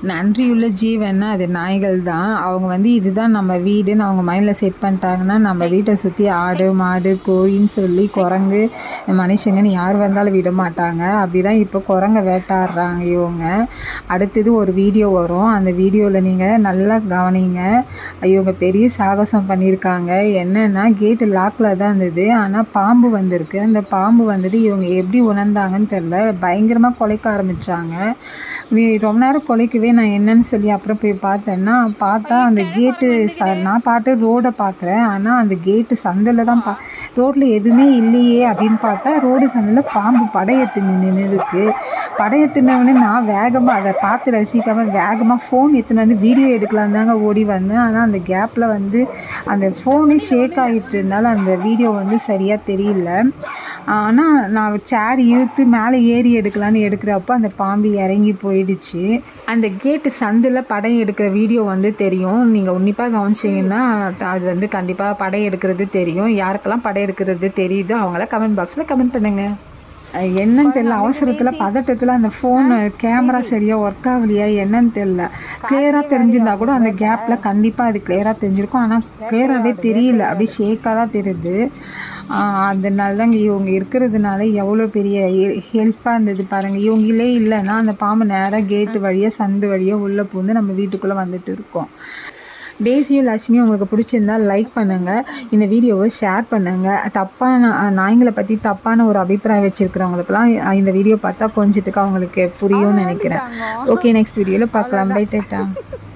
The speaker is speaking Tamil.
நன்றியுள்ள ஜீவன்னா அது நாய்கள் தான். அவங்க வந்து இதுதான் நம்ம வீடுன்னு அவங்க மைண்டில் செட் பண்ணிட்டாங்கன்னா, நம்ம வீட்டை சுற்றி ஆடு, மாடு, கோழின்னு சொல்லி குரங்கு, மனுஷங்கன்னு யார் வந்தாலும் விட மாட்டாங்க. அப்படிதான் இப்போ குரங்க வேட்டாடுறாங்க இவங்க. அடுத்தது ஒரு வீடியோ வரும். அந்த வீடியோவில் நீங்கள் நல்லா கவனிங்க. இவங்க பெரிய சாகசம் பண்ணியிருக்காங்க. என்னென்னா கேட்டு லாக்கில் தான் இருந்தது. ஆனால் பாம்பு வந்திருக்கு. அந்த பாம்பு வந்துட்டு இவங்க எப்படி உணர்ந்தாங்கன்னு தெரில. பயங்கரமாக குலைக்க ஆரம்பித்தாங்க. ரொம்ப நேரம் குலைக்கவே நான் என்னன்னு சொல்லி அப்புறம் போய் பார்த்தேன்னா, பார்த்தா அந்த கேட்டு நான் பாட்டு ரோடை பார்க்குறேன். ஆனால் அந்த கேட்டு சந்தில் தான் ரோட்டில் எதுவுமே இல்லையே அப்படின்னு பார்த்தா ரோடு சந்தில் பாம்பு படையெத்துன்னு நின்றுருக்கு. படையெத்துனவொடனே நான் வேகமாக அதை பார்த்து ரசிக்காமல் வேகமாக ஃபோன் எடுத்துன்னு வந்து வீடியோ எடுக்கலான்னு தாங்க ஓடி வந்தேன். ஆனால் அந்த கேப்பில் வந்து அந்த ஃபோனே ஷேக் ஆகிட்டு இருந்தாலும் அந்த வீடியோ வந்து சரியாக தெரியல. ஆனால் நான் சேர் இழுத்து மேலே ஏறி எடுக்கலான்னு எடுக்கிறப்போ அந்த பாம்பு இறங்கி போயிடுச்சு. அந்த கேட்டு சந்தில் படம் எடுக்கிற வீடியோ வந்து தெரியும். நீங்கள் உன்னிப்பாக கவனிச்சிங்கன்னா அது வந்து கண்டிப்பாக படம் எடுக்கிறது தெரியும். யாருக்கெல்லாம் படம் எடுக்கிறது தெரியுதோ அவங்கள கமெண்ட் பாக்ஸில் கமெண்ட் பண்ணுங்கள். என்னன்னு தெரியல, அவசரத்தில் பதட்டத்தில் அந்த ஃபோனு கேமரா சரியாக ஒர்க் ஆகலையா என்னன்னு தெரியல. கிளியராக தெரிஞ்சிருந்தா கூட அந்த கேப்பில் கண்டிப்பாக அது கிளியராக தெரிஞ்சிருக்கும். ஆனால் கிளியராகவே தெரியல, அப்படியே ஷேக்காக தான் தெரியுது. அதனால தாங்க இவங்க இருக்கிறதுனால எவ்வளோ பெரிய ஹெல்ப்பாக இருந்தது பாருங்கள். இவங்களே இல்லைன்னா அந்த பாம்பு நேராக கேட்டு வழியாக சந்து வழியாக உள்ளே பூந்து நம்ம வீட்டுக்குள்ளே வந்துட்டு இருக்கோம். டேசியும் லட்சுமியும் உங்களுக்கு பிடிச்சிருந்தா லைக் பண்ணுங்கள், இந்த வீடியோவை ஷேர் பண்ணுங்கள். தப்பான நாய்களை பற்றி தப்பான ஒரு அபிப்பிராயம் வச்சுருக்கிறவங்களுக்குலாம் இந்த வீடியோ பார்த்தா கொஞ்சத்துக்கு அவங்களுக்கு புரியும்னு நினைக்கிறேன். ஓகே, நெக்ஸ்ட் வீடியோவில் பார்க்கலாம். Bye, tata.